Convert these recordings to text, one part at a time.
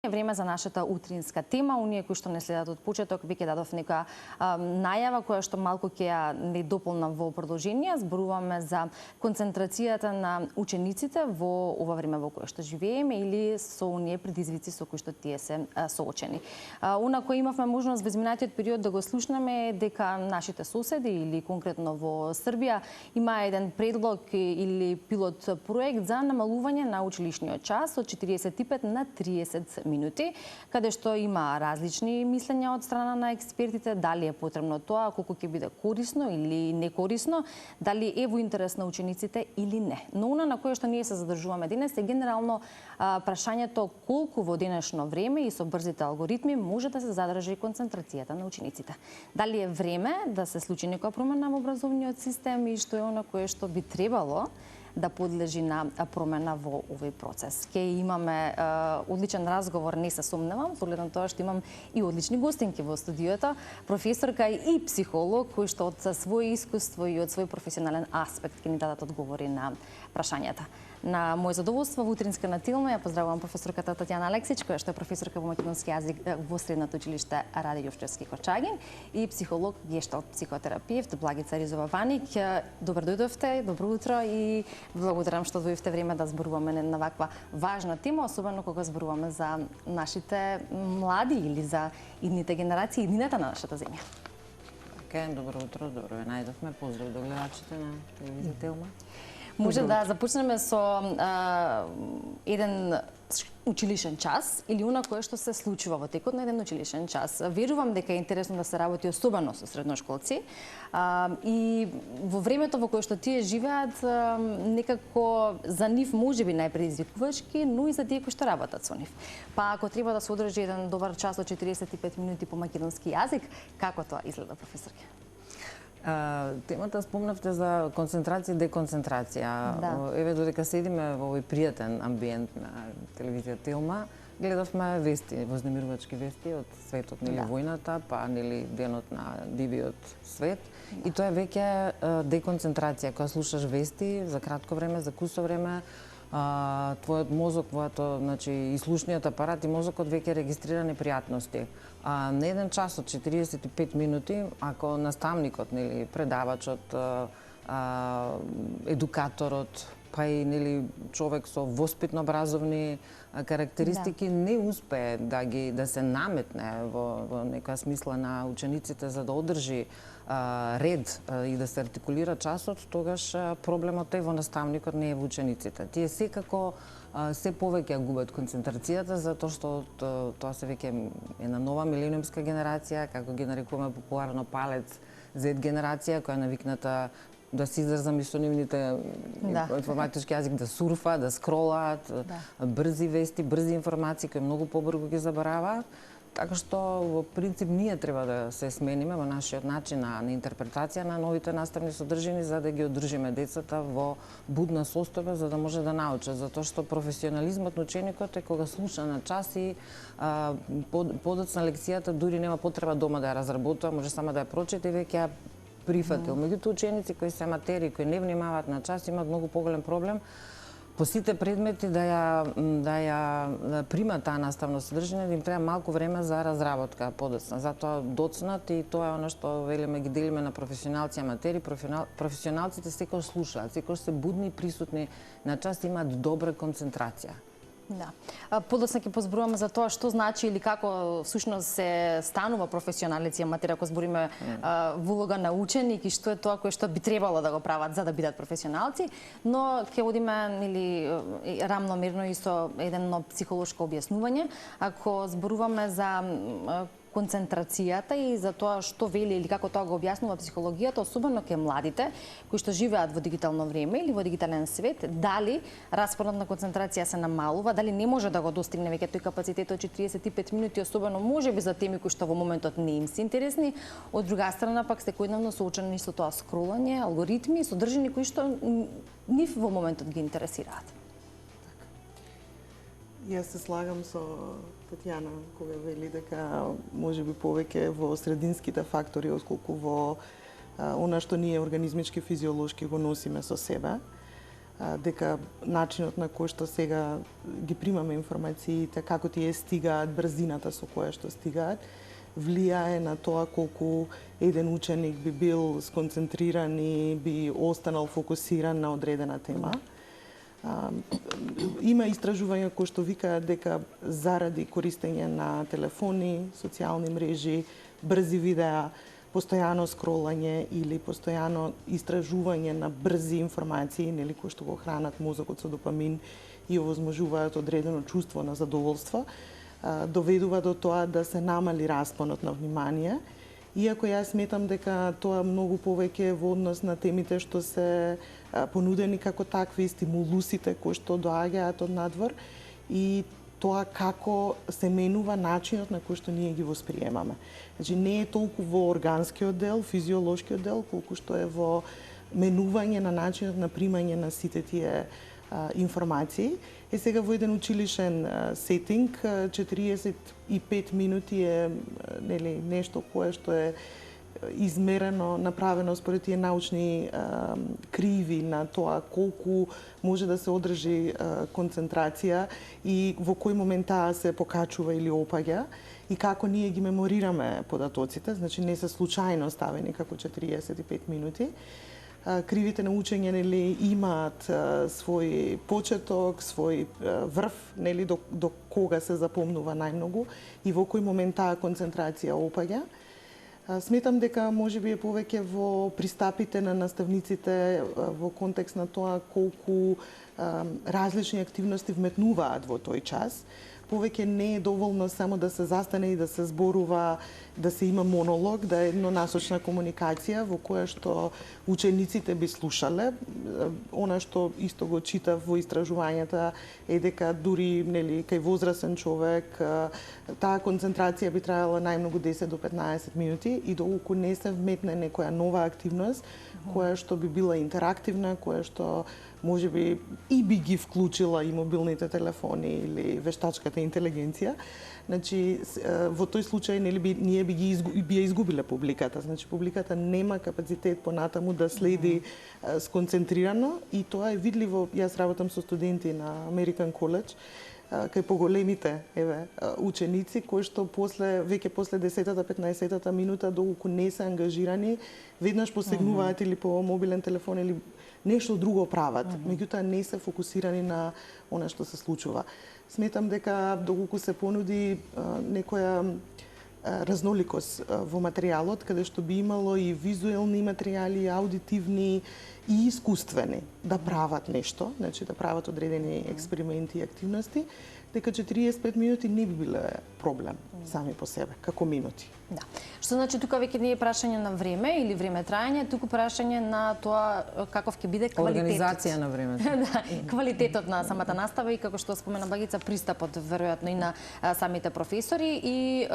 Време за нашата утринска тема. Оние кои што не следат од почеток, веќе дадов нека најава која што малку ќе ја не дополнам во продолжение. Зборуваме за концентрацијата на учениците во ова време во кое што живееме или со оние предизвици со кои што тие се соочени. Она кој имавме можност во изминатиот период да го слушнеме е дека нашите соседи или конкретно во Србија има еден предлог или пилот проект за намалување на училишниот час од 45 на 30 минути, каде што има различни мислења од страна на експертите, дали е потребно тоа, колку ќе биде корисно или некорисно, дали е во интерес на учениците или не. Но она на кое што ние се задржуваме денес е генерално прашањето колку во денешно време и со брзите алгоритми може да се задржи концентрацијата на учениците. Дали е време да се случи некоја промена во образовниот систем и што е она кое што би требало да подлежи на промена во овој процес. Ке имаме одличен разговор, не се сомневам, со гледам тоа што имам и одлични гостинки во студиото, професорка и психолог, кој што од своје искуство и од свој професионален аспект ќе ни дадат одговори на прашањата. На моје задоволство во утринска на Тилма ја поздравувам професорката Татјана Алексич, која што е професорка во македонски јазик во Средното училиште Раде Јовчевски Корчагин и психолог, гешталт психотерапевт Благица Ризова-Ваник. Добро дојдовте, добро утро и благодарам што дојдовте време да зборуваме на една ваква важна тема, особено кога зборуваме за нашите млади или за идните генерации, иднината на нашата земја. Добро утро, добро ве најдовме. Поздрав до гледачите на телевизија Телма. Може да започнеме со еден училишен час или она кое што се случува во текот на еден училишен час. Верувам дека е интересно да се работи особено со средношколци и во времето во кое што тие живеат некако за нив можеби најпредизвикувачки, но и за тие кои што работат со нив. Па ако треба да се одржи еден добар час од 45 минути по македонски јазик, како тоа изгледа, професорке? Темата спомнавте за концентрација и деконцентрација. Да. Еве додека седиме во овој пријатен амбиент на телевизија Телма, гледавме вести, вознемирувачки вести од светот, нели војната, па нели денот на дивиот свет. И тоа е веќе деконцентрација, кога слушаш вести за кратко време, за кусо време, твојот мозок, значи и слушниот апарат и мозокот веќе регистрира непријатности. На еден час од 45 минути, ако наставникот, нели, предавачот, едукаторот, па и нели човек со воспитно образовни карактеристики не успее да се наметне во некоја смисла на учениците за да одржи ред и да се артикулира часот, тогаш проблемот е во наставникот, не е во учениците. Тие секако се повеќе губат концентрацијата затоа што тоа се веќе една нова милениумска генерација, како ги нарекуваме популарно палец Z генерација, која е навикната да се изразам и со нивните информатички јазик, да сурфа, да скролаат, брзи вести, брзи информации кои многу побрзо ги забораваат. Така што во принцип ние треба да се смениме во нашиот начин на интерпретација на новите наставни содржини за да ги одржиме децата во будна состојба за да може да научат, затоа што професионализмот на ученикот е кога слуша на час и подоцна лекцијата дури нема потреба дома да ја разработува, може само да ја прочете и веќе ја прифатил. Меѓутоа ученици кои се аматери, кои не внимаваат на час, имаат многу поголем проблем по сите предмети да ја примат таа наставно содржина, да им треба малку време за разработка подоцна. Затоа доцнат и тоа е она што велиме ги делиме на професионалци и аматери. Професионалците секој слушаат, секој се будни и присутни на час, имаат добра концентрација. Да. Подоцна ќе позборуваме за тоа што значи или како всушност се станува професионалец и аматер, ако збориме во улога на ученик и што е тоа кое што би требало да го прават за да бидат професионалци, но ќе одиме или рамномерно и со едно психолошко објаснување. Ако зборуваме за концентрацијата и за тоа што вели или како тоа го објаснува психологијата, особено кај младите кои што живеат во дигитално време или во дигитален свет, дали распонот на концентрација се намалува, дали не може да го достигне веќе тој капацитет од 45 минути, особено можеби за теми кои што во моментот не им се интересни, од друга страна пак секојдневно соочени со тоа скролање, алгоритми, содржини кои што нив во моментот ги интересираат. Јас се слагам со Татјана кога вели дека можеби повеќе во срединските фактори отколку во она што ние организмички физиолошки го носиме со себе. дека начинот на кој што сега ги примаме информациите, како тие стигаат, брзината со која што стигаат, влијае на тоа колку еден ученик би бил сконцентриран и би останал фокусиран на одредена тема. Има истражувања кои што викаат дека заради користење на телефони, социјални мрежи, брзи видеа, постојано скролање или постојано истражување на брзи информации, нели, кои што го хранат мозокот со допамин и овозможуваат одредено чувство на задоволство, доведува до тоа да се намали распонот на внимание, иако јас сметам дека тоа многу повеќе во однос на темите што се понудени како такви, стимулусите кои што доаѓаат од надвор и тоа како се менува начинот на кој што ние ги восприемаме. Значи не е толку во органскиот дел, физиолошкиот дел, колку што е во менување на начинот на примање на сите тие информации. Сега во еден училишен сетинг 45 минути е нели нешто кое што е измерено, направено според тие научни криви на тоа колку може да се одржи концентрација и во кој момент таа се покачува или опаѓа и како ние ги меморираме податоците, значи не се случајно ставени како 45 минути. Кривите на учење нели имаат свој почеток, свој врв, нели до кога се запомнува најмногу и во кој момент таа концентрација опаѓа. Сметам дека можеби е повеќе во пристапите на наставниците во контекст на тоа колку различни активности вметнуваат во тој час. Повеќе не е доволно само да се застане и да се зборува, да се има монолог, да е еднонасочна комуникација во која што учениците би слушале. Она што исто го читав во истражувањата е дека дури нели кај возрасен човек таа концентрација би траела најмногу 10 до 15 минути и доколку не се вметне некоја нова активност која што би била интерактивна, која што можеби и би ги вклучила и мобилните телефони или вештачката интелигенција. Значи во тој случај нели ние би ја изгубиле публиката. Значи публиката нема капацитет понатаму да следи сконцентрирано и тоа е видливо. Јас работам со студенти на American College кај поголемите ученици кои што веќе после 10-та 15-та минута доколку не се ангажирани, веднаш посегнуваат или по мобилен телефон или нешто друго прават, меѓутоа не се фокусирани на она што се случува. Сметам дека доколку се понуди некоја разноликост во материјалот, каде што би имало и визуелни материјали, и аудитивни и искуствени да прават нешто, значи да прават одредени експерименти и активности, дека 45 минути не би биле проблем сами по себе, како минути. Да. Што значи тука веќе не е прашање на време или време трајање, туку прашање на тоа каков ќе биде квалитетот. Организација на времето. Да, квалитетот на самата настава и како што спомена Багица, пристапот веројатно и на самите професори и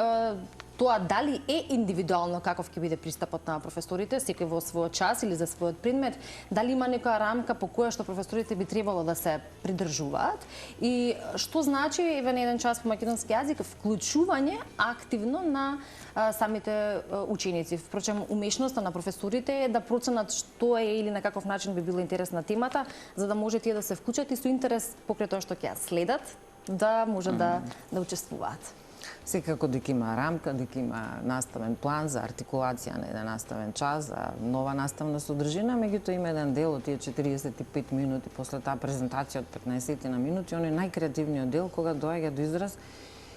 тоа дали е индивидуално каков ќе биде пристапот на професорите, секој во својот час или за својот предмет, дали има некоја рамка по која што професорите би требало да се придржуваат и што значи еве на еден час по македонски јазик вклучување активно на самите ученици. Впрочем, умешноста на професорите е да проценат што е или на каков начин би била интересна темата, за да може тие да се вклучат и со интерес покрај тоа што ќе ја следат, да може да учествуваат. Секако дека има рамка, дека има наставен план за артикулација на еден наставен час, за нова наставна содржина, меѓутоа има еден дел од тие 45 минути после таа презентација од 15 на минути, он е најкреативниот дел кога доаѓа до израз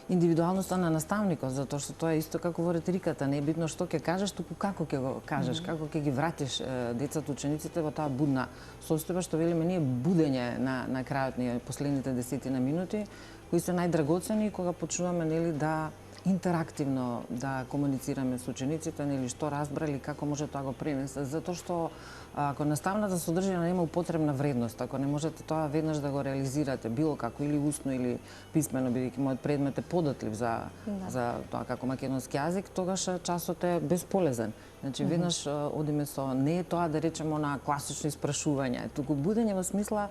индивидуалноста на наставникот, затоа што тоа е исто како во реториката, не е битно што ќе кажеш, туку како ќе го кажеш, како ќе ги вратиш децата, учениците во таа будна состојба, што велиме ние будење на крајот на последните 10 минути, кои се најдрагоцени кога почнуваме нели да интерактивно да комуницираме со учениците, нели што разбрали, како може тоа го пренесе, затоа што ако наставната содржина нема употребна вредност, ако не можете тоа веднаш да го реализирате било како или устно или писмено, бидејќи мојот предмет е податлив за тоа како македонски јазик, тогаш часот е бесполезен. Значи веднаш одиме со не е тоа да речеме на класично испрашување, туку будење во смисла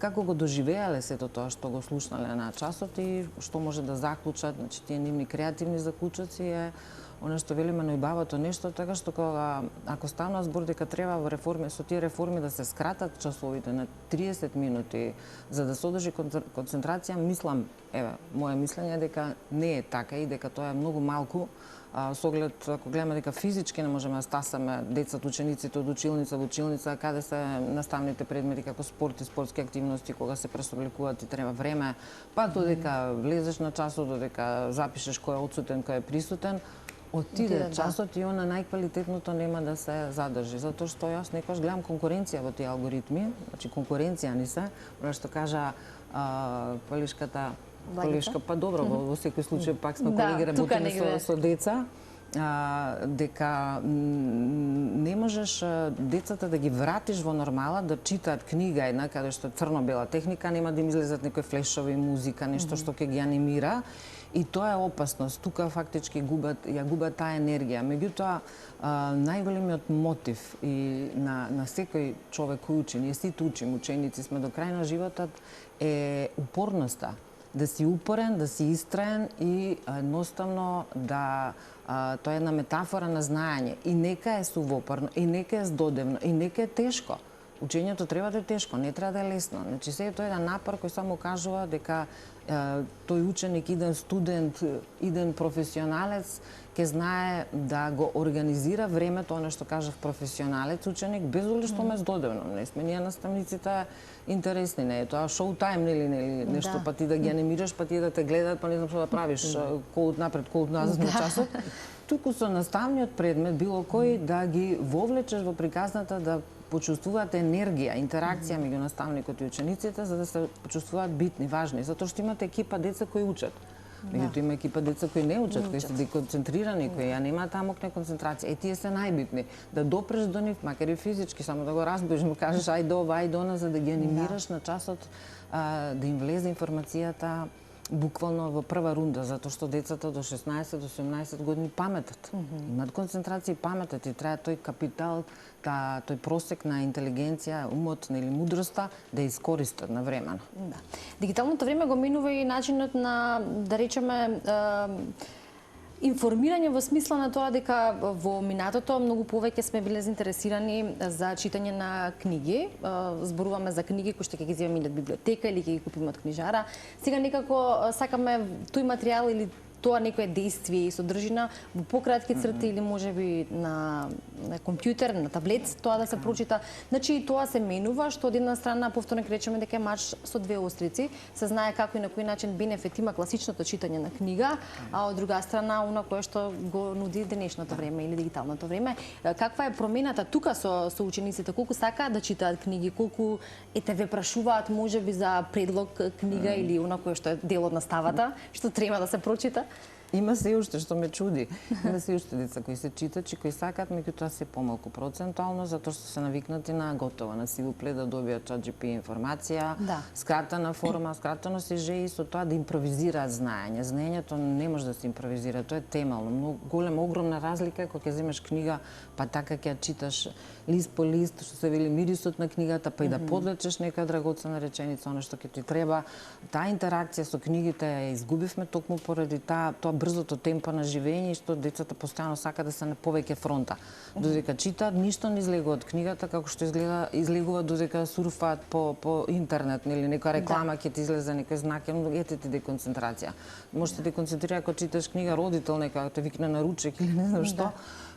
како го доживеале сето тоа што го слушнале на часот и што може да заклучат, значи тие нивни креативни заклучоци е она што велиме најубавото нешто, така што кога ако станува збор дека треба во реформи, со тие реформи да се скратат часовите на 30 минути за да се одржи концентрација, мислам, еве, моје мислење е дека не е така и дека тоа е многу малку. Со оглед, ако гледаме дека физички не можеме да стасаме децата, учениците од училница во училница, каде се наставните предмети како спорт и спортски активности, кога се пресобликуваат и треба време, па додека влезеш на часот, додека запишеш кој е отсутен, кој е присутен, отиде часот и она најквалитетното нема да се задржи, затоа што јас некогаш гледам конкуренција во тие алгоритми, значи конкуренција ни се, она што кажа колешка, па добро, во секој случај пак сме колеги, работиме со деца, дека не можеш децата да ги вратиш во нормала, да читаат книга една каде што е црно-бела техника, нема да им излезат некои флешови музика, нешто што ќе ги анимира. И тоа е опасност. Тука фактички ја губат таа енергија. Меѓутоа, најголемиот мотив и на секој човек кој учи, ние сите учиме, ученици сме до крај на животот, е упорноста. Да си упорен, да си истраен и едноставно да тоа е една метафора на знаење. И нека е сувопорно, и нека е здодевно, и нека е тешко. Учењето треба да е тешко, не треба да е лесно. Значи, се тоа е еден напор кој само кажува дека тој ученик, иден студент, иден професионалец, ќе знае да го организира времето, она што кажав професионалец, ученик, без оглед што ме здодевно. Не сме ние наставниците интересни, не е тоа шоу тајм, нели нешто, па ти да ги анимираш, па ти да те гледаат, па не знам што да правиш, колот напред, колот назад на часот. Туку со наставниот предмет, било кој, да ги вовлечеш во приказната, да почувствуваат енергија, интеракција меѓу наставникот и учениците, за да се почувствуваат битни, важни, затоа што имате екипа деца кои учат. Меѓутоа има екипа деца кои не учат, кои се деконцентрирани, кои ја немаат тамокна концентрација. И тие се најбитни. Да допреш до нив, макар и физички, само да го разбудиш, му кажеш ајде ова, ајде она, за да ги анимираш на часот, да им влезе информацијата буквално во прва рунда, затоа што децата до 16 до 17 години паметат. Имат концентрација и паметат и треба тој капитал, тој просек на интелигенција, умот или мудроста да искористат на времено. Да. Дигиталното време го минува и начинот на, да речеме, информирање во смисла на тоа дека во минатото многу повеќе сме биле заинтересирани за читање на книги. Зборуваме за книги кои што ќе ги земеме од библиотека или ќе ги купиме од книжара. Сега некако сакаме тој материјал или тоа некое действие и содржина во пократки црти или можеби на компјутер, на таблет, тоа да се прочита. Значи тоа се менува, што од една страна повторно речеме дека е мач со две острици, се знае како и на кој начин бенефит има класичното читање на книга, а од друга страна она кое што го нуди денешното време или дигиталното време. Каква е промената тука со учениците, колку сакаат да читаат книги, колку ве прашуваат можеби за предлог книга или она кое што е дел од наставата, што треба да се прочита? Има се уште што ме чуди. Има се уште деца кои се читачи, кои сакаат, меѓутоа се помалку процентуално, затоа што се навикнати на готово, на силупле да добијат ChatGPT информација, скратена форма, скратено СЖ и со тоа да импровизираат знаење. Знаењето не може да се импровизира, тоа е темелно. Многу голема, огромна разлика е кога ќе земеш книга, па така ќе ја читаш лист по лист, што се вели мирисот на книгата, па и да подлечеш нека драгоцена реченица, она што ќе ти треба. Таа интеракција со книгите ја изгубивме токму поради тоа брзото темпо на живење и што децата постојано сака да се на повеќе фронта. Додека читаат, ништо не излегува од книгата, како што излегува додека сурфаат по интернет, или некоја реклама ќе ти излезе некој знак, ете ти деконцентрација. Може да те деконцентрира кога читаш книга, родител нека те викне на ручек или не знам што.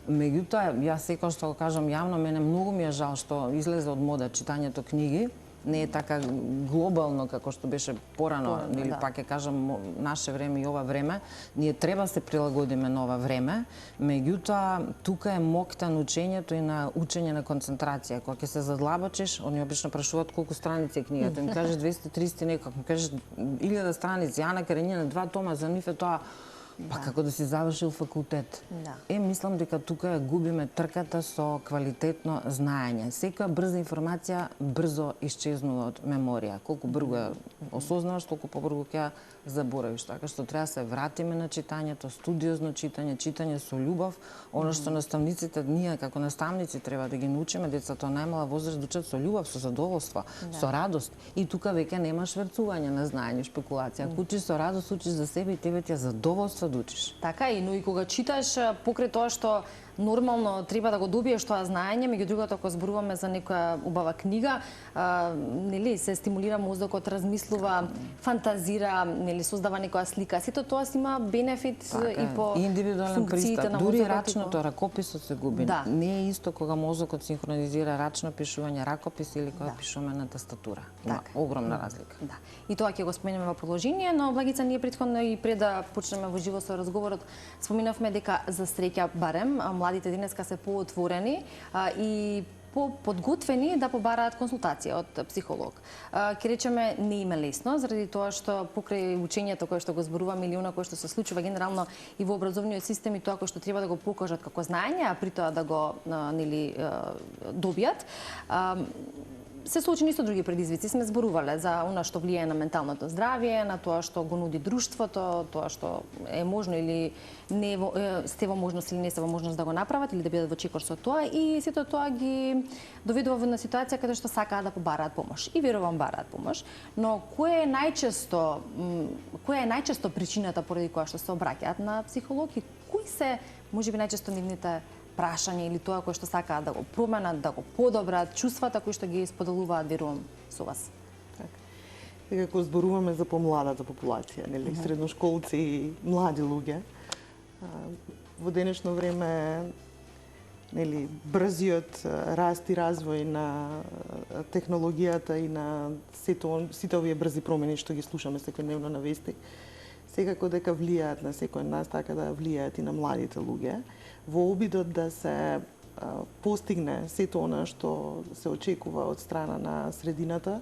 Меѓутоа, јас секогаш што го кажам јавно, мене многу ми е жал што излезе од мода читањето книги. Не е така глобално како што беше порано, или пак ќе кажам наше време и ова време. Ние треба се прилагодиме на ова време, меѓутоа тука е мокта на учењето и на учење на концентрација. Кога ќе се задлабочиш, они обично прашуваат колку страници е книгата. Им кажеш 200-300 некако, кажеш 1000 страници, Ана Каренина 2 тома, за нив е тоа па како да си завршил факултет. Мислам дека тука ја губиме трката со квалитетно знаење. Секоја брза информација брзо исчезнува од меморија. Колку брзо ја осознаваш, толку побрзо ќе заборавиш. Така што треба да се вратиме на читањето, студиозно читање, читање со љубов. Оно што наставниците, ние како наставници треба да ги научиме децата од најмала возраст да учат со љубов, со задоволство, со радост. И тука веќе нема шверцување на знаење, шпекулација. Ако учиш со радост, учиш за себе и тебе ти е задоволство се дучиш. Така и, но и кога читаш покрај тоа што нормално треба да го добиеш тоа знаење, меѓу другото ако зборуваме за некоја убава книга, нели се стимулира мозокот, размислува, фантазира, нели создава некоја слика. Сето тоа си има бенефит и по индивидуален функциите на пристап. Дури мозокот. рачното, ракописот се губи. Да. Не е исто кога мозокот синхронизира рачно пишување, ракопис или кога пишуваме на тастатура. Има огромна разлика. Да. И тоа ќе го споменеме во продолжение, но Благица ние претходно и пред да почнеме во живо со разговорот споминавме дека за среќа барем младите денеска се поотворени и подготвени да побараат консултација од психолог. Ке речеме не им е лесно заради тоа што покрај учењето кое што го зборуваме или она кое што се случува генерално и во образовниот систем и тоа кое што треба да го покажат како знаење, а при тоа да го нели добијат, се соочени со други предизвици. Сме зборувале за она што влијае на менталното здравје, на тоа што го нуди друштвото, тоа што е можно или не сте во можност или не сте во можност да го направат или да бидат во чекор со тоа и сето тоа ги доведува во една ситуација каде што сакаат да побараат помош и верувам бараат помош, но која е најчесто причината поради која што се обраќаат на психолог и кои се можеби најчесто нивните прашање или тоа кое што сакаат да го променат, да го подобрат, чувствата кои што ги споделуваат, верувам, со вас. Така, кога зборуваме за помладата популација, нели, средношколци и млади луѓе, во денешно време, нели, брзиот раст и развој на технологијата и на сите овие брзи промени што ги слушаме секојдневно на вести, секако дека влијаат на секој нас, така да влијаат и на младите луѓе, во обидот да се постигне сето она што се очекува од страна на средината.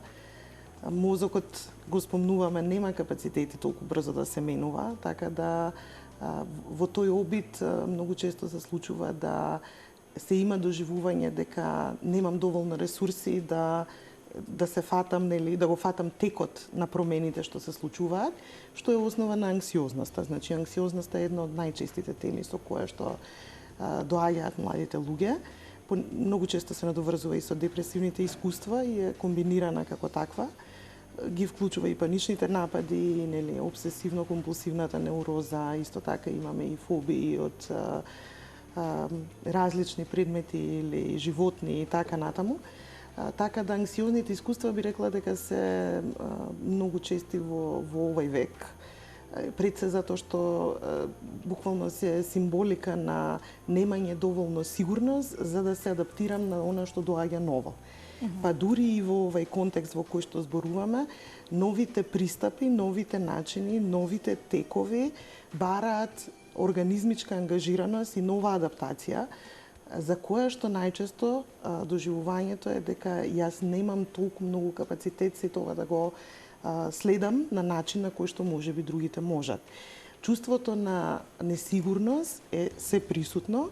Мозокот, го спомнуваме, нема капацитети толку брзо да се менува, така да во тој обид многу често се случува да се има доживување дека немам доволно ресурси да се фатам, нели, да го фатам текот на промените што се случуваат, што е основа на анксиозноста. Значи, анксиозноста е една од најчестите теми со која што доаѓаат младите луѓе. Многу често се надоврзува и со депресивните искуства и е комбинирана како таква. Ги вклучува и паничните напади, нели, обсесивно-компулсивната неуроза, исто така имаме и фобии од различни предмети или животни и така натаму. Така да анксиозните искуства би рекла дека се многу чести во овој век. Пред се затоа што буквално се символика на немање доволно сигурност за да се адаптирам на она што доаѓа ново. Па дури и во овој контекст во кој што зборуваме, новите пристапи, новите начини, новите текови бараат организмичка ангажираност и нова адаптација, за која што најчесто доживувањето е дека јас немам толку многу капацитет се тоа да го следам на начин на кој што можеби другите можат. Чувството на несигурност е се присутно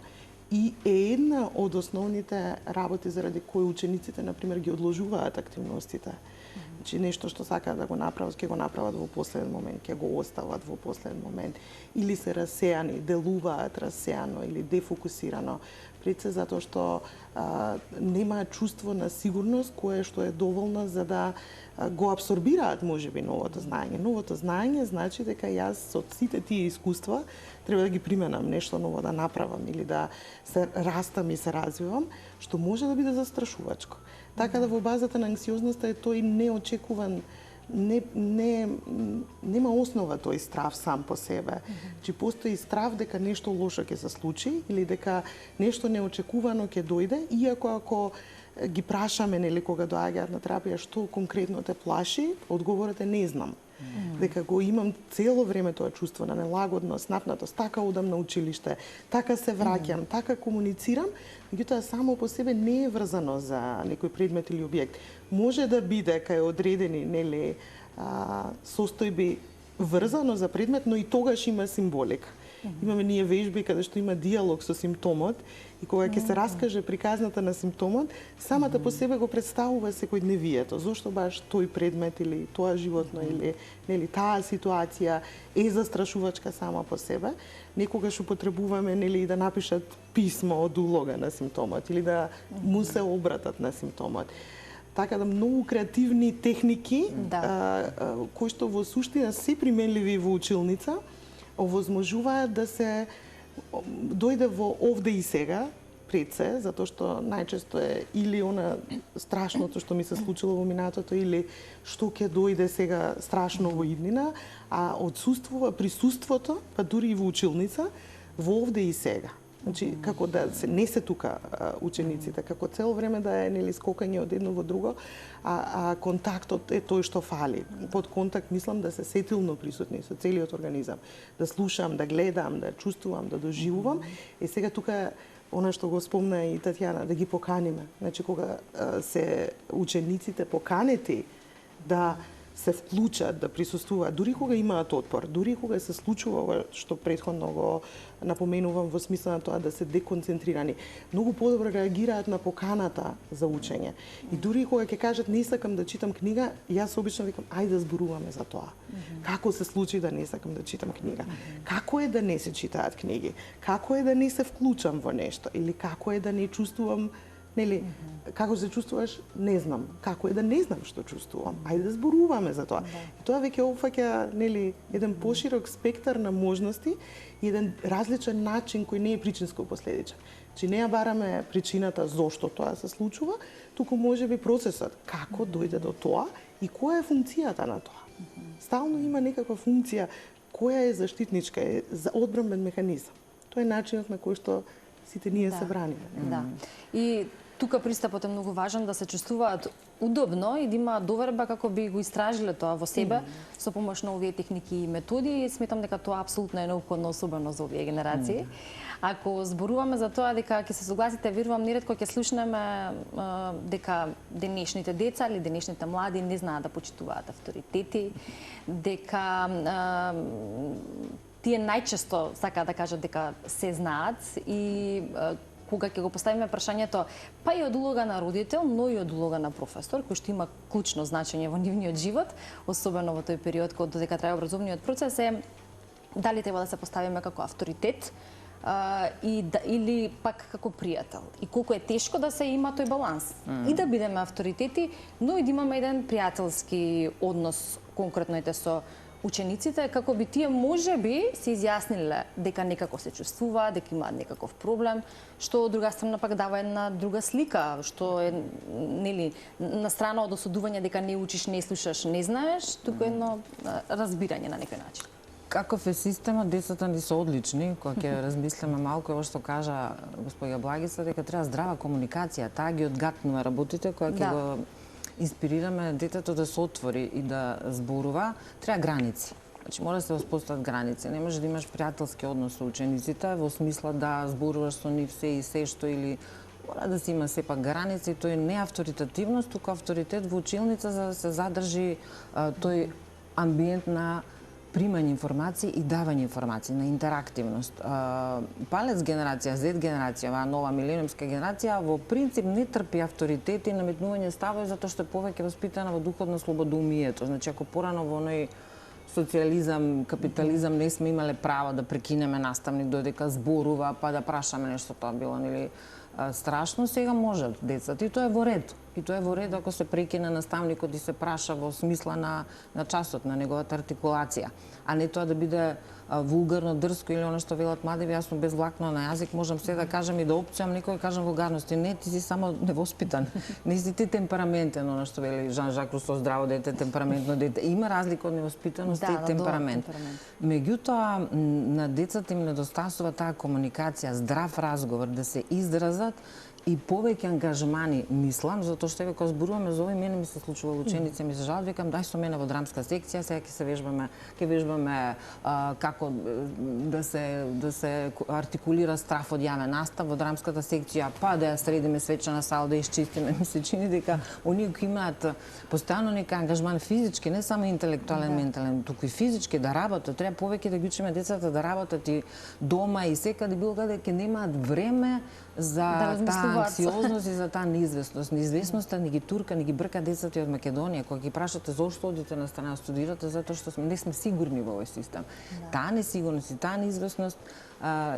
и е една од основните работи заради кои учениците, например, ги одложуваат активностите. Значи, нешто што сакаат да го направат, ќе го направат во последен момент, ќе го остават во последен момент. Или се расеани, делуваат расеано или дефокусирано. Пред се затоа што немаат чувство на сигурност кое што е доволно за да го абсорбираат можеби новото знаење. Новото знаење значи дека јас со сите тие искуства треба да ги применам, нешто ново да направам или да се растам и се развивам, што може да биде застрашувачко. Така да во базата на анксиозноста е тој неочекуван, нема основа тој страв сам по себе. Чи постои страв дека нешто лошо ќе се случи или дека нешто неочекувано ќе дојде, иако ако ги прашаме, нели, кога доаѓаат на терапија што конкретно те плаши, одговорот е не знам. Дека го имам цело време тоа чувство на нелагодност, напнатост, така одам на училиште, така се враќам, така комуницирам, меѓутоа само по себе не е врзано за некој предмет или објект. Може да биде кај одредени, нели, состојби врзано за предмет, но и тогаш има символика. Имаме ние вежби каде што има диалог со симптомот и кога ќе се раскаже приказната на симптомот, самата по себе го представува секојдневието. Зошто баш тој предмет или тоа животно или нели таа ситуација е застрашувачка сама по себе. Некогаш употребуваме, нели, да напишат писмо од улога на симптомот или да му се обратат на симптомот. Така да многу креативни техники кои што во суштина се применливи во училница, овозможуваат да се дојде во овде и сега, пред се, затоа што најчесто е или она страшното што ми се случило во минатото, или што ќе дојде сега страшно во иднина, а одсуствува присуството, па дури и во училница, во овде и сега. Значи, како да се не се тука учениците, како цело време да е нели скокање од едно во друго, а контактот е тој што фали. Под контакт мислам да се сетилно присутни со целиот организам, да слушам, да гледам, да чувствувам, да доживувам. И сега тука она што го спомна и Татјана, да ги поканиме. Значи, кога се учениците поканети да се вклучат, да присуствуваат, дури кога имаат отпор, дури кога се случува ова што претходно го напоменувам во смисла на тоа да се деконцентрирани, многу подобро реагираат на поканата за учење. И дури кога ќе кажат не сакам да читам книга, јас обично викам ајде да зборуваме за тоа. Како се случи да не сакам да читам книга? Како е да не се читаат книги? Како е да не се вклучам во нешто? Или како е да не чувствувам, нели, како се чувствуваш, не знам. Како е да не знам што чувствувам? Ајде да зборуваме за тоа. И тоа веќе опфаќа, нели, еден поширок спектар на можности и еден различен начин кој не е причинско-последичен. Че не ја бараме причината зошто тоа се случува, туку можеби процесот како дојде до тоа и која е функцијата на тоа. Стално има некаква функција која е заштитничка, е за одбранбен механизам. Тоа е начинот на кој што сите ние се браниме. Да. И тука пристапот е многу важен, да се чувствуваат удобно и да имаат доверба како би го истражиле тоа во себе со помош на овие техники и методи. Сметам дека тоа апсолутно е неопходно, особено за овие генерации. Ако зборуваме за тоа дека ќе се согласите, верувам неретко ќе слушнеме дека денешните деца или денешните млади не знаат да почитуваат авторитети, дека тие најчесто сакаат да кажат дека се знаат и кога ќе го поставиме прашањето па и од улога на родител, но и од улога на професор, кој што има клучно значење во нивниот живот, особено во тој период кога додека трае образовниот процес, е дали треба да се поставиме како авторитет или пак како пријател. И колку е тешко да се има тој баланс. И да бидеме авторитети, но и да имаме еден пријателски однос конкретно со учениците, како би тие можеби се изјасниле дека некако се чувствуваат, дека имаат некаков проблем, што од друга страна пак дава една друга слика, што е нели на страна од осудување дека не учиш, не слушаш, не знаеш, туку едно разбирање на некој начин. Каков е системот, децата ни се одлични, кога ќе размислиме малку ово што кажа господја Благица, дека треба здрава комуникација, таа ги одгатнува работите која ќе го инспирираме детето да се отвори и да зборува, треба граници. Значи мора да се воспостават граници. Не може да имаш пријателски однос со учениците во смисла да зборуваш со нив се и се што или мора да се има сепак граници. Тој не е авторитативност, туку авторитет во училница за да се задржи тој амбиент на примање информации и давање информации, на интерактивност. Палец генерација, Z генерација, оваа нова милениумска генерација, во принцип не трпи авторитети и наметнување ставови затоа што е повеќе воспитана во духот на слободоумието. Значи, ако порано во оној социјализам, капитализам не сме имале право да прекинеме наставник додека зборува, па да прашаме нешто, тоа било нели страшно, сега можат децата и тоа е во ред. И тоа е во ред ако се прекине наставникот и се праша во смисла на часот, на неговата артикулација, а не тоа да биде вулгарно, дрско или оно што велат млади, јас сум безвлакно на јазик, можам се да кажам и да опцувам некој кажам вулгарности. Не, ти си само невоспитан. Не си ти темпераментен, оно што вели Жан-Жак Русо, здраво дете, темпераментно дете. Има разлика од невоспитаност и темперамент. Меѓутоа, на децата им недостасува таа комуникација, здрав разговор, да се изразат и повеќе ангажмани, мислам, затоа што еве кога зборуваме за овој, мене ми се случува ученици, ми се жалат, викам дај со мене во драмска секција, сега ќе вежбаме како да се артикулира страф од јавен настав во драмската секција, па да ја средиме свечена сала, да исчистиме. Ми се чини дека оние кои имаат постојано некој ангажман физички, не само интелектуален, ментален, туку и физички да работат. Треба повеќе да ги учиме децата да работат и дома и секаде било каде ќе немаат време за таа анксиозност и за таа неизвестност. Неизвестноста ни ги турка, ни ги брка децата од Македонија. Кога ги прашате зошто одите на страна студирате, затоа што не сме сигурни во овој систем. Таа несигурност и таа неизвестност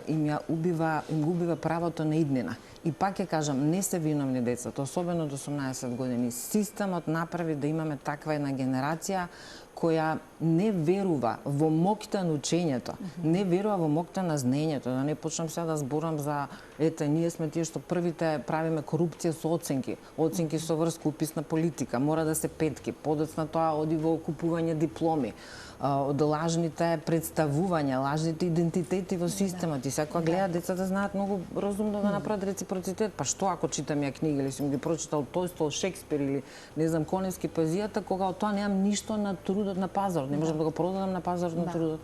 им убива правото на иднина. И пак ќе кажам, не се виновни децата, особено до 18 години. Системот направи да имаме таква една генерација која не верува во моќта на учењето, не верува во моќта на знаењето, да не почнам сега да зборам за ете ние сме тие што првите правиме корупција со оценки, оценки со врска уписна политика, мора да се петки, подоцна тоа оди во купување дипломи, од лажните представувања, лажните идентитети во системот. И сега гледа децата знаат многу разумно да направат реципроцитет. Па што ако читам ја книги или сум ги прочитал Тојстол, Шекспир или не знам Коневски поезијата, кога од тоа немам ништо на трудот на пазарот, не можам да го продадам на пазарот на трудот.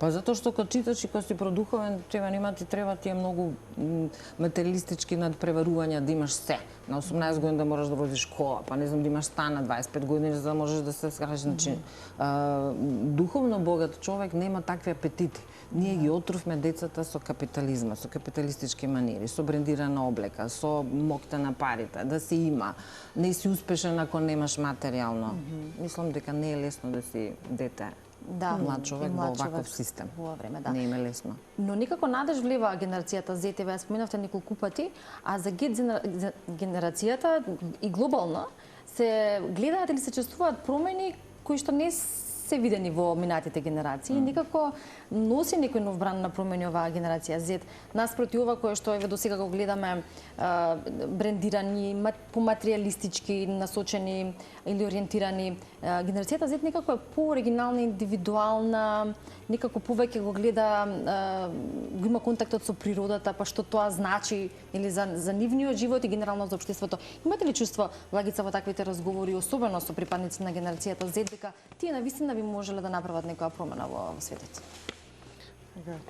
Па затоа што кога читаш и кога си продуховен, тебе нема ти треба тие многу материалистички надпреварувања да имаш се. На 18 години да можеш да возиш кола, па не знам да имаш стан на 25 години за да можеш да се скажеш. Значи, духовно богат човек нема такви апетити. Ние ги отрувме децата со капитализма, со капиталистички манири, со брендирана облека, со моќта на парите, да се има. Не си успешен ако немаш материјално. Мислам дека не е лесно да си дете. Млад човек во оваков систем. Во време, Не им е лесно. Но никако надеж влива генерацијата Z, ве споменавте неколку пати, а за генерацијата и глобално се гледаат или се чувствуваат промени кои што не се видени во минатите генерации. Никако носи некој нов бран на промени оваа генерација Z. Наспроти ова кое што еве досега го гледаме брендирани, поматеријалистички насочени или ориентирани, генерацијата Z некако е пооригинална, индивидуална, некако повеќе го гледа, го има контактот со природата, па што тоа значи или за нивниот живот и генерално за општеството. Имате ли чувство, Влагица, во таквите разговори, особено со припадници на генерацијата Z, дека тие навистина би можеле да направат некоја промена во светот?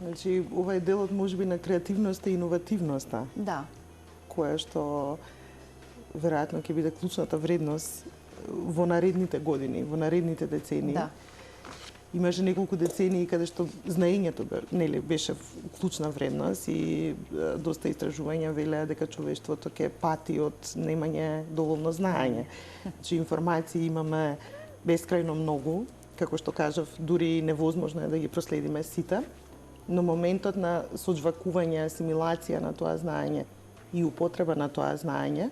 Значи, ова е делот можеби на креативноста и иновативноста. Да. Која што веројатно ќе биде клучната вредност во наредните години, во наредните децении. Да. Имаше неколку децении каде што знаењето беше клучна вредност и доста истражувања велеа дека човештвото ќе пати од немање доволно знаење. Значи информации имаме бескрајно многу, како што кажав, дури невозможно е да ги проследиме сите, но моментот на соџвакување, асимилација на тоа знаење и употреба на тоа знаење,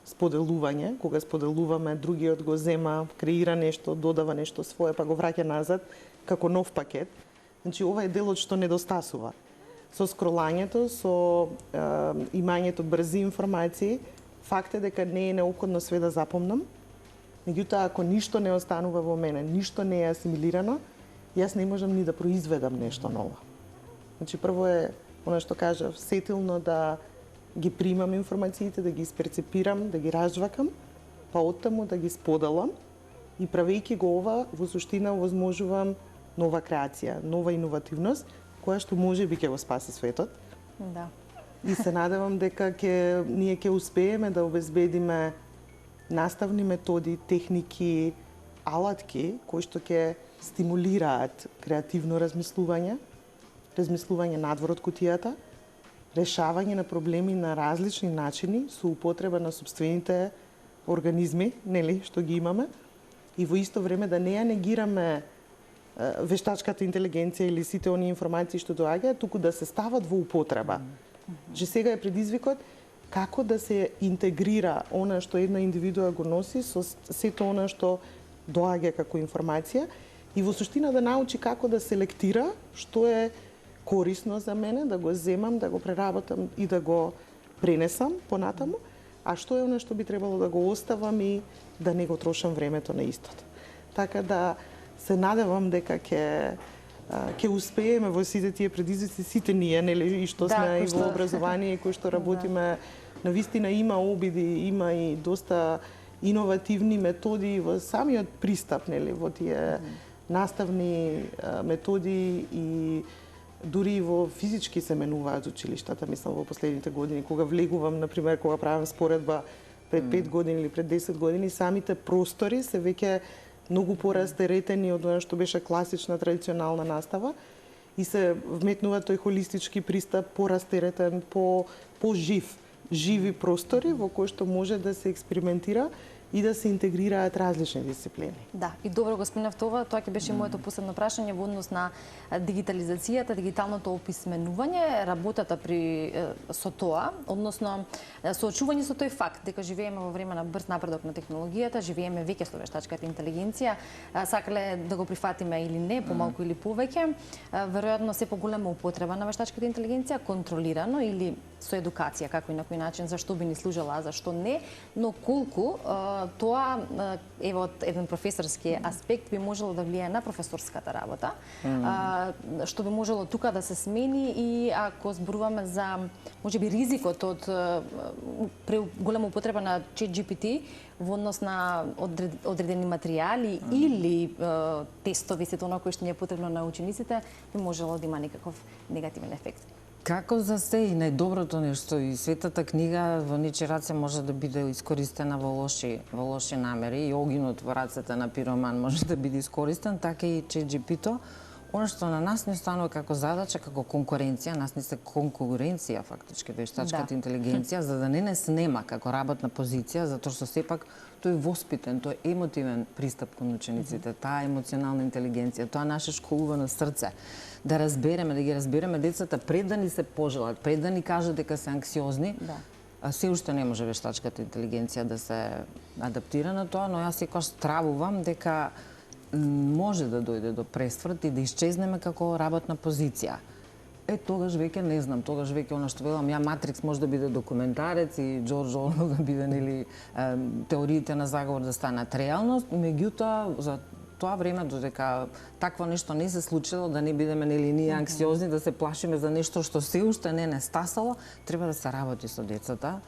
споделување, кога споделуваме, другиот го зема, креира нешто, додава нешто свое, па го враќа назад како нов пакет. Значи, ова е делот што недостасува. Со скролањето, со имањето брзи информации, факт е дека не е неопходно све да запомнам. Меѓутоа, ако ништо не останува во мене, ништо не е асимилирано, јас не можам ни да произведам нешто ново. Значи, прво е, она што кажав, сетилно да ги примам информациите, да ги isperцепирам, да ги раздвакам, па оттаму да ги споделам и правејќи го ова, во суштина овозможувам нова креација, нова иновативност, која што можеби ќе го спаси светот. Да. И се надевам дека ние ќе успееме да обезбедиме наставни методи, техники, алатки кои што ќе стимулираат креативно размислување надвор од кутијата, решавање на проблеми на различни начини со употреба на сопствените организми, нели, што ги имаме, и во исто време да не ја негираме вештачката интелигенција или сите оние информации што доаѓаат, туку да се стават во употреба. Че сега е предизвикот како да се интегрира она што една индивидуа го носи со сето она што доаѓа како информација и во суштина да научи како да селектира што е корисно за мене, да го земам, да го преработам и да го пренесам понатаму, а што е она што би требало да го оставам и да не го трошам времето на истото. Така да се надевам дека ќе успееме во сите тие предизвици, сите ние, нели, и што сме и во образование, кои што работиме, навистина има обиди, има и доста иновативни методи во самиот пристап, нели, во тие наставни методи и дури во физички се менуваат училиштата, мислам, во последните години. Кога влегувам, например, кога правам споредба пред 5 години или пред 10 години, самите простори се веќе многу порастеретени од она што беше класична традиционална настава и се вметнува тој холистички пристап, порастеретен, по-жив, живи простори во кои што може да се експериментира и да се интегрираат различни дисциплини. Да, и добро го спомнав тоа ќе беше моето последно прашање во однос на дигитализацијата, дигиталното описменување, работата со тоа, односно соочување со тој факт дека живееме во време на брз напредок на технологијата, живееме веќе со вештачката интелигенција, сакале да го прифатиме или не, помалку или повеќе, веројатно се поголема употреба на вештачката интелигенција, контролирано или со едукација, како и на кој начин, зашто би ни служела, а зашто не, но колку тоа, ево, од еден професорски аспект би можело да влијае на професорската работа, што би можело тука да се смени и ако зборуваме за, можеби, ризикот од голема употреба на ChatGPT во однос на одредени материјали или тестови, сето оно кој што ни е потребно на учениците, би можело да има некаков негативен ефект. Како за се и најдоброто нешто и светата книга во нечи раце може да биде искористена во лоши намери и огинот во рацете на пироман може да биде искористен, така и ChatGPT-то. Оно што на нас не станува како задача, како конкуренција, нас не се конкуренција фактички вештачката интелигенција, за да не снема како работна позиција, затоа што сепак тој воспитен, тој емотивен пристап кон учениците, таа емоционална интелигенција, тоа наше школувано срце, да ги разбереме децата пред да ни се пожелат, пред да ни кажат дека се анксиозни. Се уште не може вештачката интелигенција да се адаптира на тоа, но јас секогаш стравувам дека може да дојде до пресврт и да исчезнеме како работна позиција. Тогаш веќе не знам, тогаш веќе она што велам, Матрикс може да биде документарец и Джордж Оруел да биде нели теориите на заговор да станат реалност, меѓутоа за тоа време додека такво нешто не се случило, да не бидеме нели ние анксиозни, да се плашиме за нешто што се уште не стасало, треба да се работи со децата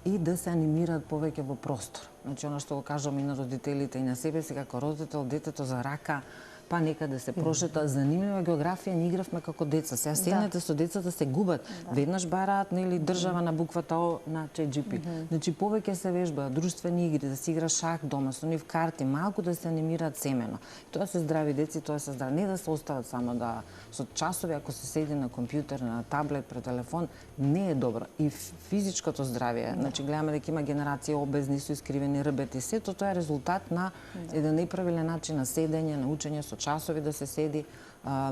и да се анимираат повеќе во простор. Значи, оно што го кажам и на родителите и на себе си, како родител, детето за рака, па нека да се прошета. Занимлива географија ни игравме како деца. Сега седнете со децата се губат. Веднаш бараат нели држава на буквата О на ChatGPT. Значи повеќе се вежбаат друштвени игри, да се игра шах дома со нив карти, малку да се анимираат семено. Тоа се здрави деца, тоа се здрави. Не да се остават само да со часови ако се седи на компјутер, на таблет, пред телефон, не е добро. И физичкото здравје. Значи гледаме дека има генерација обезни со искривени рбети. Сето тоа е резултат на еден неправилен начин на седење, на учење со часови да се седи.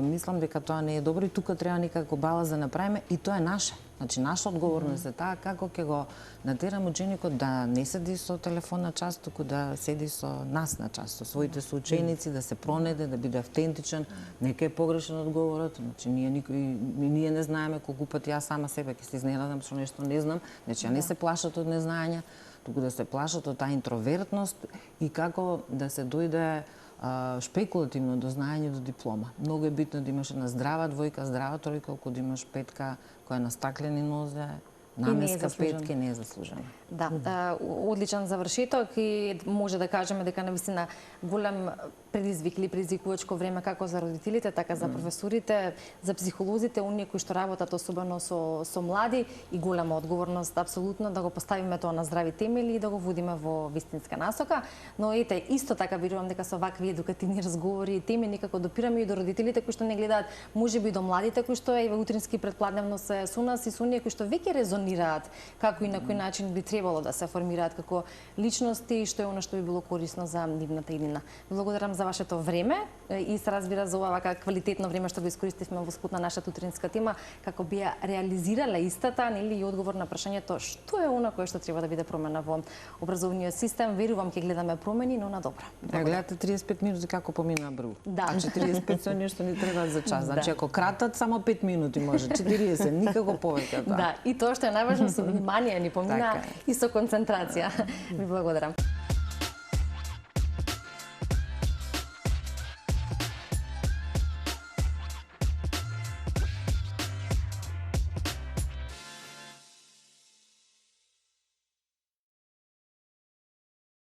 Мислам дека тоа не е добро и тука треба некако баланс да направиме и тоа е наше. Значи наша одговорност е таа како ќе го натерам ученикот да не седи со телефон на час, туку да седи со нас на час, со своите соученици, да се пронеде, да биде автентичен, нека е погрешен одговорот. Значи ние не знаеме колку пати јас сама себе ќе се изненадам што нешто не знам, значи не се плашат од незнаење, туку да се плашат од таа интровертност и како да се дојде шпекулативно до знаење до диплома. Многу е битно да имаш една здрава двојка, здрава тројка, колку да имаш петка која е на стаклени нозе, намеска петка не е заслужена. Да, одличен завршеток и може да кажеме дека навистина голем предизвик или предизвикувачко време како за родителите, така за професорите, за психолозите, оние кои што работат особено со млади и голема одговорност апсолутно да го поставиме тоа на здрави темели и да го водиме во вистинска насока. Но ете, исто така верувам дека со вакви едукативни разговори и теми некако допираме и до родителите кои што не гледаат, можеби до младите кои што еве утрински предпладневно се со нас и со оние кои што веќе резонираат како и на кој начин би требало да се формираат како личности, што е оно што би било корисно за нивната иднина. Благодарам за вашето време и се разбира за ова вака квалитетно време што го искористивме во скут на нашата утринска тема, како би ја реализирала истата, нели и одговор на прашањето што е оно кое што треба да биде промена во образовниот систем. Верувам ќе гледаме промени, но на добро. Гледате 35 минути како помина бру. Да. 45 со нешто ни треба за час. Значи ако кратат само 5 минути може, 40, никако повеќе. Да, и тоа што е најважно со внимание ни помина и со концентрација. Ви благодарам.